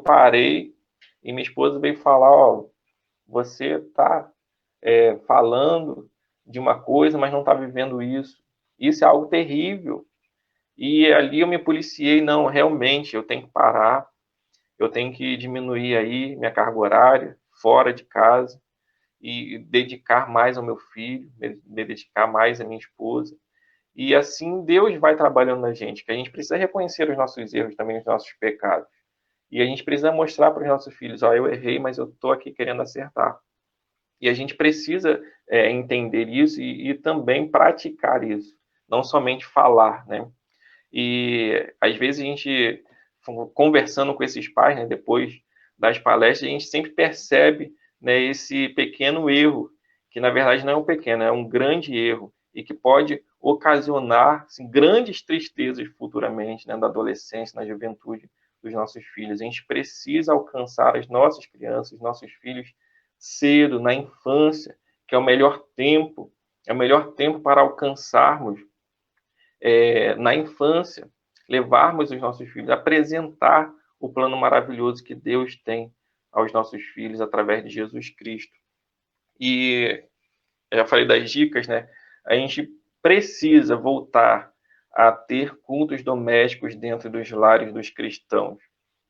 parei e minha esposa veio falar: você está falando de uma coisa, mas não está vivendo isso. Isso é algo terrível. E ali eu me policiei: não, realmente, eu tenho que parar, eu tenho que diminuir aí minha carga horária, fora de casa, e dedicar mais ao meu filho, me dedicar mais à minha esposa. E assim Deus vai trabalhando na gente, que a gente precisa reconhecer os nossos erros, também os nossos pecados. E a gente precisa mostrar para os nossos filhos: eu errei, mas eu estou aqui querendo acertar. E a gente precisa entender isso e também praticar isso, não somente falar, né? E às vezes a gente, conversando com esses pais, né, depois das palestras, a gente sempre percebe, né, esse pequeno erro, que na verdade não é um pequeno, é um grande erro, e que pode ocasionar assim, grandes tristezas futuramente, né, na adolescência, na juventude dos nossos filhos. A gente precisa alcançar as nossas crianças, nossos filhos, cedo, na infância, que é o melhor tempo para alcançarmos na infância, levarmos os nossos filhos, apresentar o plano maravilhoso que Deus tem aos nossos filhos através de Jesus Cristo. E eu já falei das dicas, né? A gente precisa voltar a ter cultos domésticos dentro dos lares dos cristãos.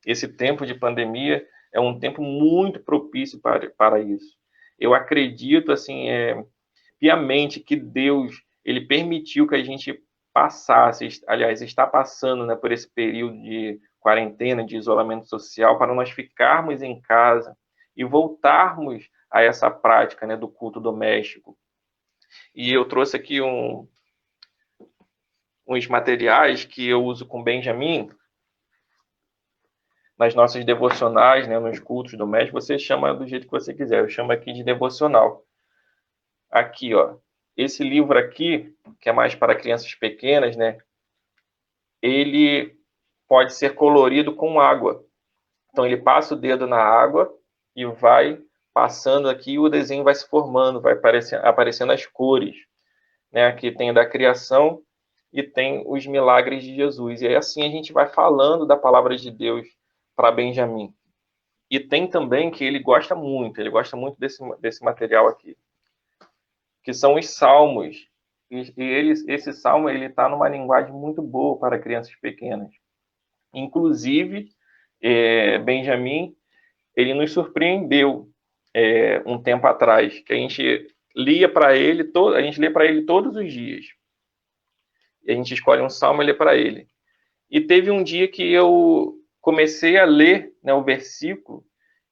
Esse tempo de pandemia é um tempo muito propício para isso. Eu acredito, assim, piamente que Deus ele permitiu que a gente passasse, aliás, está passando, né, por esse período de quarentena, de isolamento social, para nós ficarmos em casa e voltarmos a essa prática, né, do culto doméstico. E eu trouxe aqui uns materiais que eu uso com Benjamin nas nossas devocionais, né, nos cultos domésticos. Você chama do jeito que você quiser. Eu chamo aqui de devocional. Aqui, ó. Esse livro aqui, que é mais para crianças pequenas, né? Ele pode ser colorido com água. Então, ele passa o dedo na água e vai passando aqui e o desenho vai se formando, vai aparecendo as cores. Né? Aqui tem da criação e tem os milagres de Jesus. E aí, assim, a gente vai falando da palavra de Deus para Benjamin. E tem também que ele gosta muito desse material aqui, que são os salmos. Esse salmo está numa linguagem muito boa para crianças pequenas. Inclusive, Benjamin, ele nos surpreendeu um tempo atrás, que a gente lia para ele, a gente lê para ele todos os dias. E a gente escolhe um salmo e lê para ele. E teve um dia que eu comecei a ler, né, o versículo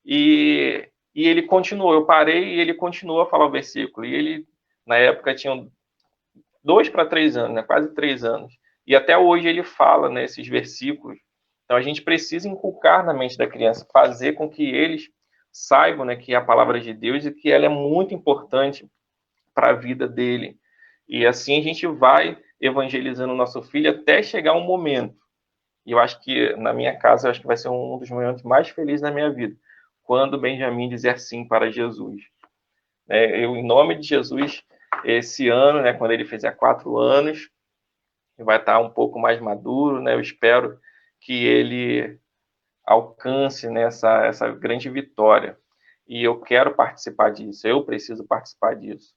e ele continuou. Eu parei e ele continuou a falar o versículo. E ele, na época, tinha 2 para 3 anos, né, quase 3 anos. E até hoje ele fala nesses versículos. Então a gente precisa inculcar na mente da criança, fazer com que eles saibam, né, que é a palavra de Deus e que ela é muito importante para a vida dele. E assim a gente vai evangelizando o nosso filho até chegar um momento. E eu acho que, na minha casa, eu acho que vai ser um dos momentos mais felizes da minha vida, quando Benjamin dizer sim para Jesus. Eu, em nome de Jesus, esse ano, né, quando ele fizer 4 anos, vai estar um pouco mais maduro, né? Eu espero que ele alcance, né, essa grande vitória. E eu quero participar disso, eu preciso participar disso.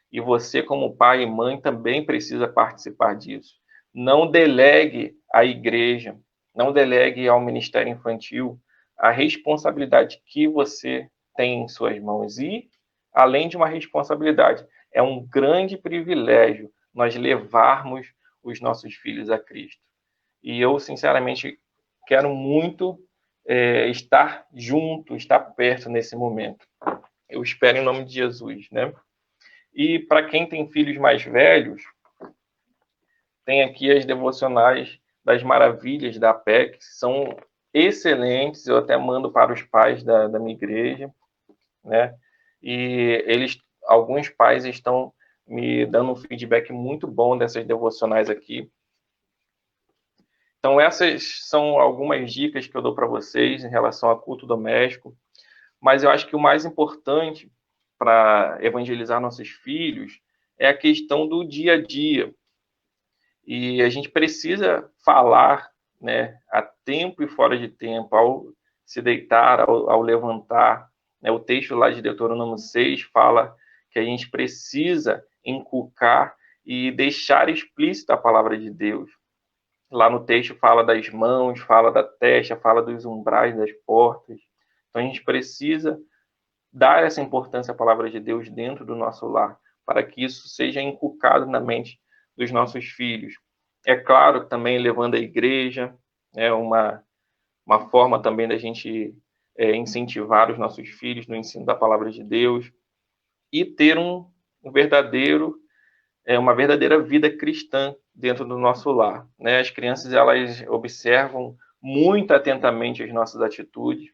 E você, como pai e mãe, também precisa participar disso. Não delegue à igreja, não delegue ao Ministério Infantil a responsabilidade que você tem em suas mãos. E, além de uma responsabilidade, é um grande privilégio nós levarmos os nossos filhos a Cristo. E eu, sinceramente, quero muito estar junto, estar perto nesse momento. Eu espero em nome de Jesus, né? E para quem tem filhos mais velhos, tem aqui as devocionais das maravilhas da APEC, que são excelentes, eu até mando para os pais da minha igreja, né? E alguns pais estão me dando um feedback muito bom dessas devocionais aqui. Então, essas são algumas dicas que eu dou para vocês em relação a culto doméstico, mas eu acho que o mais importante para evangelizar nossos filhos é a questão do dia a dia. E a gente precisa falar, né, a tempo e fora de tempo, ao se deitar, ao levantar. Né? O texto lá de Deuteronômio 6 fala que a gente precisa inculcar e deixar explícita a palavra de Deus. Lá no texto fala das mãos, fala da testa, fala dos umbrais das portas. Então a gente precisa dar essa importância à palavra de Deus dentro do nosso lar, para que isso seja inculcado na mente dos nossos filhos. É claro, também levando a igreja, é uma forma também da gente incentivar os nossos filhos no ensino da palavra de Deus e ter uma verdadeira vida cristã dentro do nosso lar. Né? As crianças elas observam muito atentamente as nossas atitudes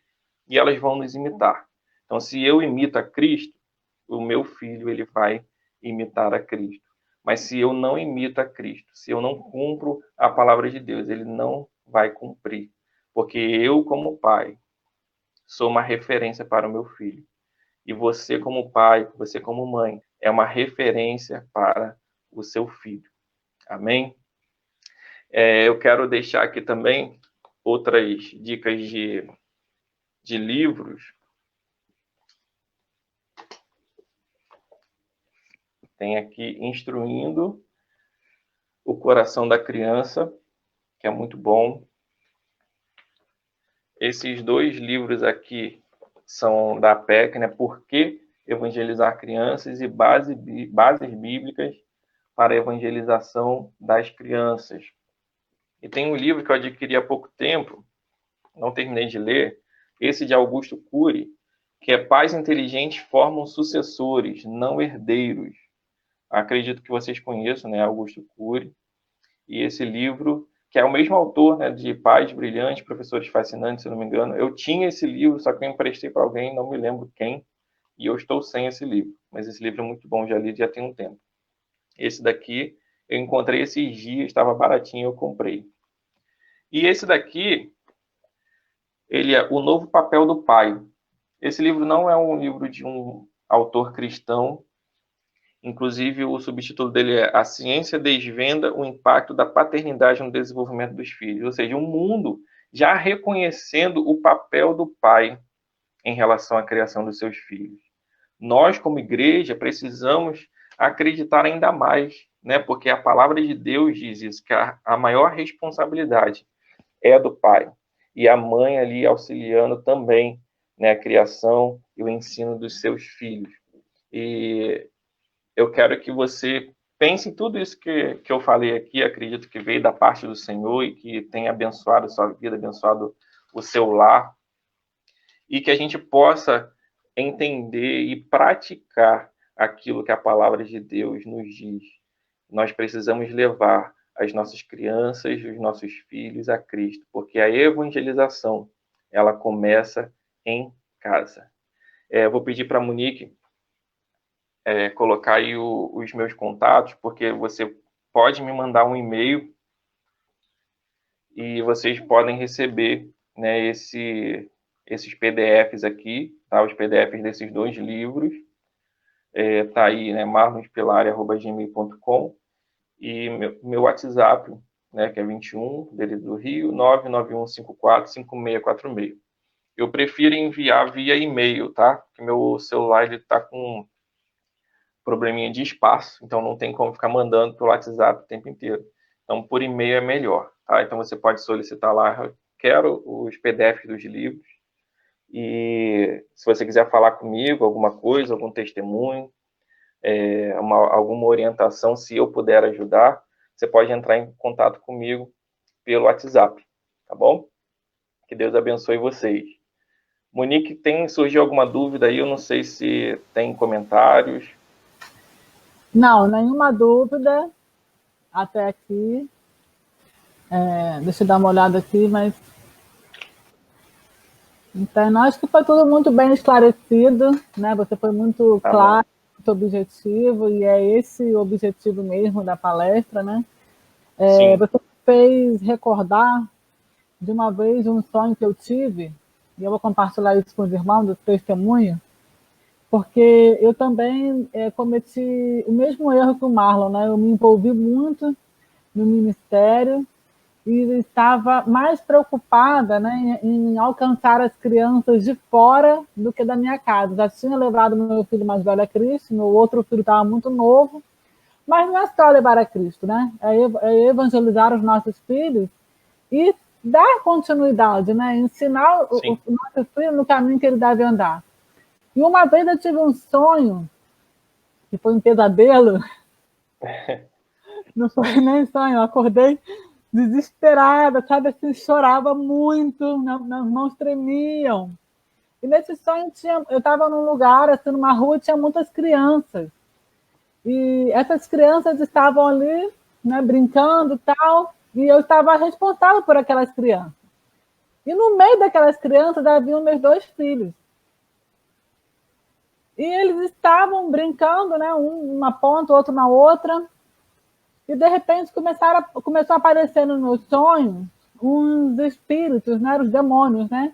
e elas vão nos imitar. Então, se eu imito a Cristo, o meu filho ele vai imitar a Cristo. Mas se eu não imito a Cristo, se eu não cumpro a palavra de Deus, ele não vai cumprir. Porque eu, como pai, sou uma referência para o meu filho. E você, como pai, você, como mãe, é uma referência para o seu filho. Amém? Eu quero deixar aqui também outras dicas de livros. Tem aqui Instruindo o Coração da Criança, que é muito bom. Esses 2 livros aqui são da PEC, né? Por que evangelizar crianças e bases bíblicas para a evangelização das crianças. E tem um livro que eu adquiri há pouco tempo, não terminei de ler, esse de Augusto Cury, que é Pais inteligentes formam sucessores, não herdeiros. Acredito que vocês conheçam, né, Augusto Cury. E esse livro, que é o mesmo autor, né, de Pais Brilhantes, Professores Fascinantes, se não me engano. Eu tinha esse livro, só que eu emprestei para alguém, não me lembro quem, e eu estou sem esse livro. Mas esse livro é muito bom, já li, já tem um tempo. Esse daqui, eu encontrei esses dias, estava baratinho, eu comprei. E esse daqui, ele é O Novo Papel do Pai. Esse livro não é um livro de um autor cristão. Inclusive, o subtítulo dele é A Ciência Desvenda o Impacto da Paternidade no Desenvolvimento dos Filhos. Ou seja, o mundo já reconhecendo o papel do pai em relação à criação dos seus filhos. Nós, como igreja, precisamos acreditar ainda mais, né? Porque a palavra de Deus diz isso, que a maior responsabilidade é do pai. E a mãe ali auxiliando também, né, a criação e o ensino dos seus filhos. E eu quero que você pense em tudo isso que eu falei aqui, acredito que veio da parte do Senhor e que tem abençoado a sua vida, abençoado o seu lar, e que a gente possa entender e praticar aquilo que a palavra de Deus nos diz. Nós precisamos levar as nossas crianças, os nossos filhos a Cristo, porque a evangelização, ela começa em casa. Vou pedir para a Monique colocar aí os meus contatos, porque você pode me mandar um e-mail e vocês podem receber, né, esses PDFs aqui, tá? Os PDFs desses 2 livros. Tá aí, né, marlospilari@gmail.com, e meu WhatsApp, né, que é 21, dele do Rio, 991545646. Eu prefiro enviar via e-mail, tá? Porque meu celular ele tá com probleminha de espaço, então não tem como ficar mandando pelo WhatsApp o tempo inteiro. Então, por e-mail é melhor, tá? Então, você pode solicitar lá, quero os PDFs dos livros, e se você quiser falar comigo, alguma coisa, algum testemunho, alguma orientação, se eu puder ajudar, você pode entrar em contato comigo pelo WhatsApp, tá bom? Que Deus abençoe vocês. Monique, surgiu alguma dúvida aí? Eu não sei se tem comentários. Não, nenhuma dúvida até aqui. Deixa eu dar uma olhada aqui, mas... Então, acho que foi tudo muito bem esclarecido, né? Você foi muito claro, muito objetivo, e é esse o objetivo mesmo da palestra, né? Você fez recordar de uma vez um sonho que eu tive, e eu vou compartilhar isso com os irmãos do testemunho, porque eu também cometi o mesmo erro que o Marlon, né? Eu me envolvi muito no ministério e estava mais preocupada, né, em alcançar as crianças de fora do que da minha casa. Já tinha levado meu filho mais velho a Cristo, meu outro filho estava muito novo, mas não é só levar a Cristo, né? É evangelizar os nossos filhos e dar continuidade, né? Ensinar o nosso filho no caminho que ele deve andar. E uma vez eu tive um sonho, que foi um pesadelo, não foi nem sonho, eu acordei desesperada, sabe, assim, chorava muito, minhas mãos tremiam. E nesse sonho eu estava num lugar, assim, numa rua, tinha muitas crianças. E essas crianças estavam ali, né, brincando e tal, e eu estava responsável por aquelas crianças. E no meio daquelas crianças haviam meus 2 filhos. E eles estavam brincando, né, um numa ponta, o outro na outra. E, de repente, começou a aparecer no meu sonho uns espíritos, né? Os demônios, né?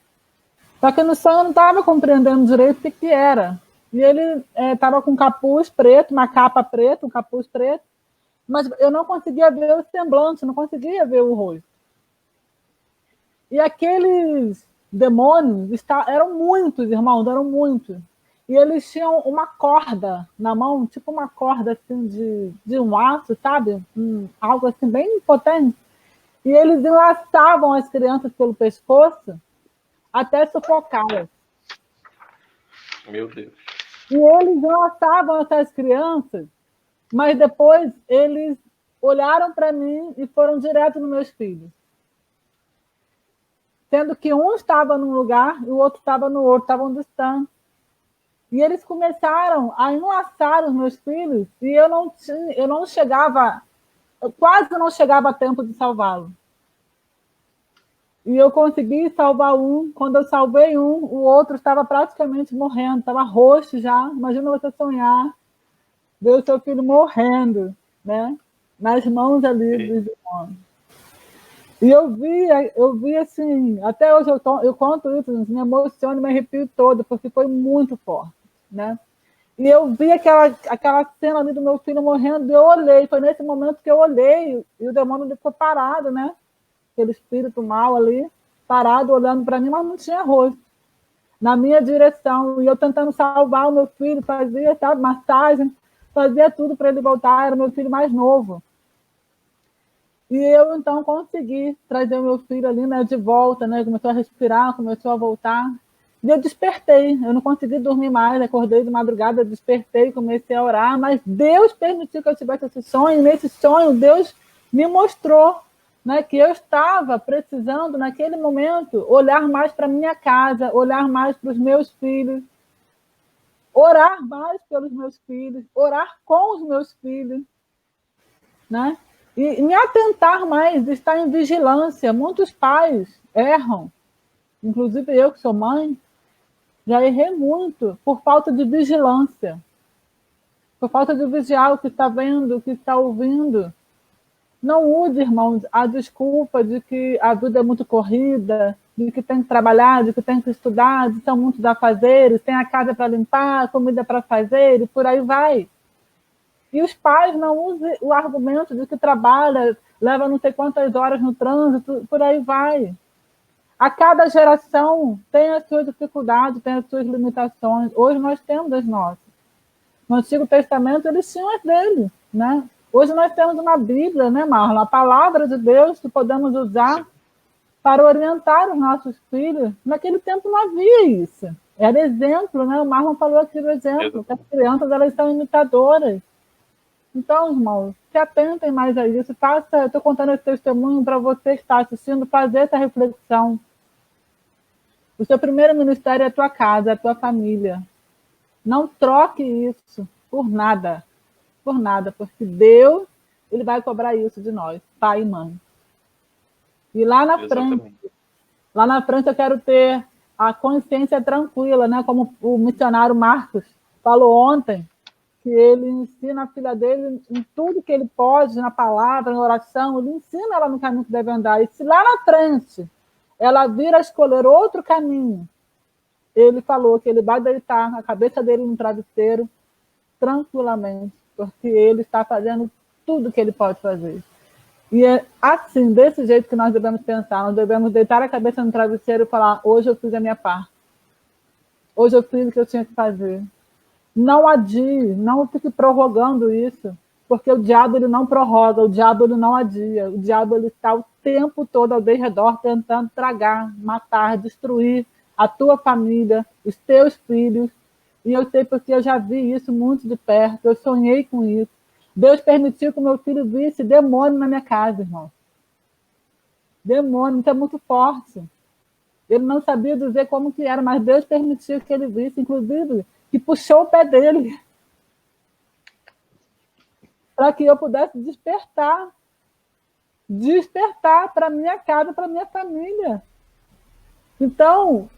Só que no sonho eu não estava compreendendo direito o que era. E ele estava com um capuz preto, uma capa preta, um capuz preto, mas eu não conseguia ver o semblante, não conseguia ver o rosto. E aqueles demônios eram muitos, irmãos, eram muitos. E eles tinham uma corda na mão, tipo uma corda assim de um aço, sabe? Algo assim bem potente. E eles enlaçavam as crianças pelo pescoço até sufocá-las. Meu Deus. E eles enlaçavam essas crianças, mas depois eles olharam para mim e foram direto nos meus filhos. Sendo que um estava num lugar e o outro estava no outro, estavam distantes. E eles começaram a enlaçar os meus filhos e eu quase não chegava a tempo de salvá-lo. E eu consegui salvar um. Quando eu salvei um, o outro estava praticamente morrendo, estava roxo já. Imagina você sonhar, ver o seu filho morrendo, né? Nas mãos ali dos demônios. E eu vi assim, até hoje eu conto isso, me emociono, me arrepio todo, porque foi muito forte, né? E eu vi aquela cena ali do meu filho morrendo, e eu olhei, foi nesse momento que eu olhei, e o demônio ficou parado, né? Aquele espírito mal ali, parado, olhando para mim, mas não tinha rosto, na minha direção, e eu tentando salvar o meu filho, fazia, sabe, massagem, fazia tudo para ele voltar, era o meu filho mais novo. E eu, então, consegui trazer o meu filho ali, né, de volta, né, começou a respirar, começou a voltar. E eu despertei, eu não consegui dormir mais, acordei de madrugada, despertei, comecei a orar, mas Deus permitiu que eu tivesse esse sonho, e nesse sonho Deus me mostrou, né, que eu estava precisando, naquele momento, olhar mais para minha casa, olhar mais para os meus filhos, orar mais pelos meus filhos, orar com os meus filhos, né? E me atentar mais, de estar em vigilância. Muitos pais erram, inclusive eu que sou mãe, já errei muito por falta de vigilância, por falta de vigiar o que está vendo, o que está ouvindo. Não use, irmãos, a desculpa de que a vida é muito corrida, de que tem que trabalhar, de que tem que estudar, de que são muitos afazeres, tem a casa para limpar, a comida para fazer, e por aí vai. E os pais não usem o argumento de que trabalha, leva não sei quantas horas no trânsito, por aí vai. A cada geração tem as suas dificuldades, tem as suas limitações. Hoje nós temos as nossas. No Antigo Testamento eles tinham as deles, né? Hoje nós temos uma Bíblia, né, Marlon? A palavra de Deus que podemos usar para orientar os nossos filhos. Naquele tempo não havia isso. Era exemplo, né? O Marlon falou aqui do exemplo, que as crianças elas são imitadoras. Então, irmãos, se atentem mais a isso. Eu estou contando esse testemunho para você que está assistindo fazer essa reflexão. O seu primeiro ministério é a tua casa, é a tua família. Não troque isso por nada. Por nada, porque Deus ele vai cobrar isso de nós, pai e mãe. E lá na frente eu quero ter a consciência tranquila, né? Como o missionário Marcos falou ontem, que ele ensina a filha dele em tudo que ele pode, na palavra, na oração, ele ensina ela no caminho que deve andar. E se lá na frente ela vir a escolher outro caminho, ele falou que ele vai deitar a cabeça dele no travesseiro tranquilamente, porque ele está fazendo tudo que ele pode fazer. E é assim, desse jeito que nós devemos pensar, nós devemos deitar a cabeça no travesseiro e falar, hoje eu fiz a minha parte. Hoje eu fiz o que eu tinha que fazer. Não adie, não fique prorrogando isso, porque o diabo ele não prorroga, o diabo ele não adia, o diabo ele está o tempo todo ao redor tentando tragar, matar, destruir a tua família, os teus filhos, e eu sei porque eu já vi isso muito de perto, eu sonhei com isso. Deus permitiu que o meu filho visse demônio na minha casa, irmão. Demônio, isso é muito forte. Ele não sabia dizer como que era, mas Deus permitiu que ele visse, inclusive, que puxou o pé dele para que eu pudesse despertar para minha casa, para minha família. Então,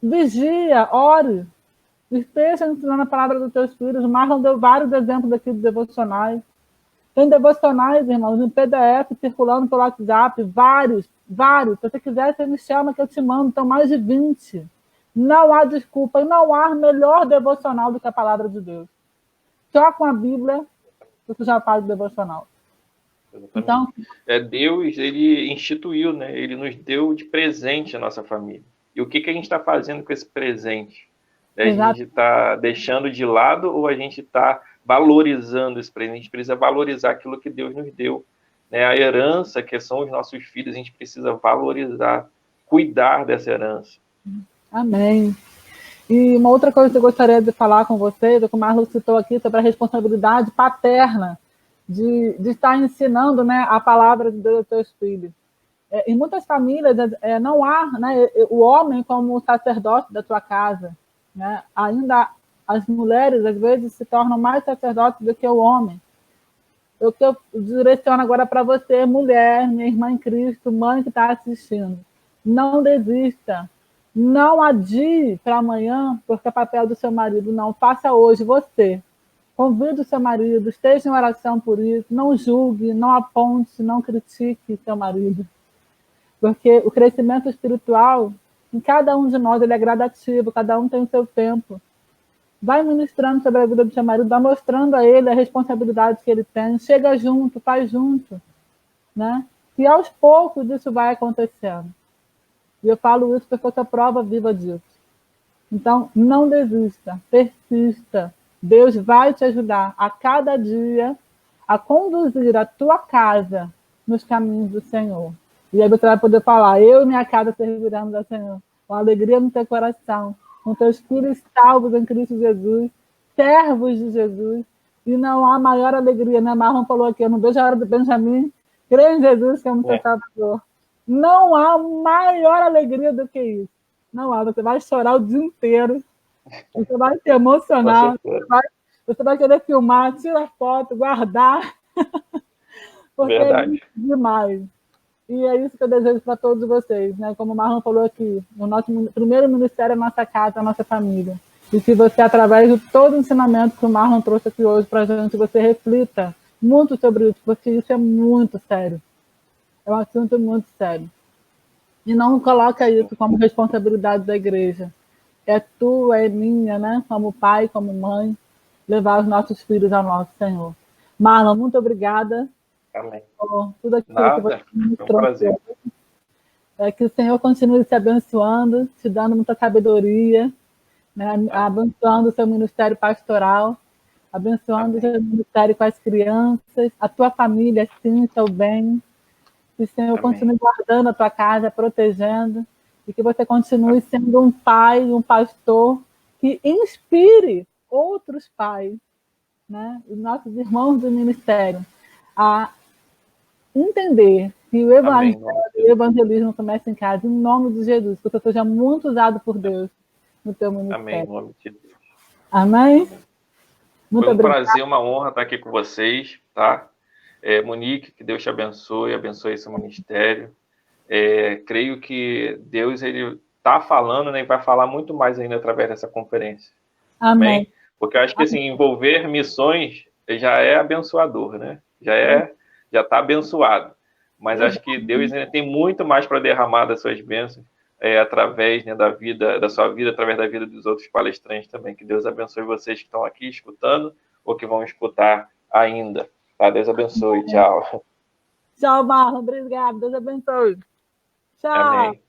vigia, ore, esteja ensinando a palavra dos teus filhos. O Marlon deu vários exemplos aqui de devocionais. Tem devocionais, irmãos, em PDF, circulando pelo WhatsApp, vários. Se você quiser, você me chama que eu te mando. Então, mais de 20. Não há desculpa e não há melhor devocional do que a palavra de Deus. Só com a Bíblia você já faz o devocional. Então, Deus, ele instituiu, né? Ele nos deu de presente a nossa família. E o que a gente está fazendo com esse presente? A gente está deixando de lado ou a gente está valorizando esse presente? A gente precisa valorizar aquilo que Deus nos deu. Né? A herança, que são os nossos filhos, a gente precisa valorizar, cuidar dessa herança. Amém. E uma outra coisa que eu gostaria de falar com vocês, é que o Marlon citou aqui, sobre a responsabilidade paterna de estar ensinando, né, a palavra de Deus aos seus filhos. Em muitas famílias não há, né, o homem como sacerdote da sua casa. Né? Ainda as mulheres, às vezes, se tornam mais sacerdotes do que o homem. O que eu direciono agora para você, mulher, minha irmã em Cristo, mãe que está assistindo. Não desista. Não adie para amanhã, porque é papel do seu marido. Não, faça hoje você. Convide o seu marido, esteja em oração por isso. Não julgue, não aponte, não critique seu marido. Porque o crescimento espiritual, em cada um de nós, ele é gradativo, cada um tem o seu tempo. Vai ministrando sobre a vida do seu marido, vai mostrando a ele a responsabilidade que ele tem, chega junto, faz junto. Né? E aos poucos isso vai acontecendo. E eu falo isso porque eu sou prova viva disso. Então, não desista, persista. Deus vai te ajudar a cada dia a conduzir a tua casa nos caminhos do Senhor. E aí você vai poder falar, eu e minha casa serviremos ao Senhor, com alegria no teu coração, com teus filhos salvos em Cristo Jesus, servos de Jesus, e não há maior alegria, né? Marlon falou aqui, eu não vejo a hora do Benjamin, crê em Jesus como seu Salvador. Não há maior alegria do que isso. Não há, você vai chorar o dia inteiro, você vai se emocionar, você vai querer filmar, tirar foto, guardar, porque Verdade. é demais. E é isso que eu desejo para todos vocês, né? Como o Marlon falou aqui, o nosso primeiro ministério é a nossa casa, a nossa família. E que você, através de todo o ensinamento que o Marlon trouxe aqui hoje para a gente, você reflita muito sobre isso, porque isso é muito sério. É um assunto muito sério. E não coloca isso como responsabilidade da igreja. É tua, é minha, né? Como pai, como mãe, levar os nossos filhos ao nosso Senhor. Marlon, muito obrigada. Amém. Por tudo aquilo Nada, que você me foi um trouxe. prazer. Que o Senhor continue te abençoando, te dando muita sabedoria, né? Abençoando o seu ministério pastoral, abençoando o seu ministério com as crianças, a tua família, sim, teu bem. Que o Senhor continue guardando a tua casa, protegendo, e que você continue sendo um pai, um pastor que inspire outros pais, né? Os nossos irmãos do ministério, a entender que o evangelismo começa em casa, em nome de Jesus, que você seja muito usado por Deus no teu ministério. Amém, em nome de Deus. Amém? Muito Foi um obrigada. prazer, uma honra estar aqui com vocês, tá? Monique, que Deus te abençoe, abençoe esse ministério. Creio que Deus ele está falando, né, e vai falar muito mais ainda através dessa conferência. Amém. Porque eu acho que assim, envolver missões já é abençoador, né? Já está abençoado. Mas acho que Deus ainda tem muito mais para derramar das suas bênçãos através, né, da sua vida, através da vida dos outros palestrantes também. Que Deus abençoe vocês que estão aqui escutando ou que vão escutar ainda. Tá? Deus abençoe. Tchau. Tchau, Marlon. Obrigado. Deus abençoe. Tchau. Amém.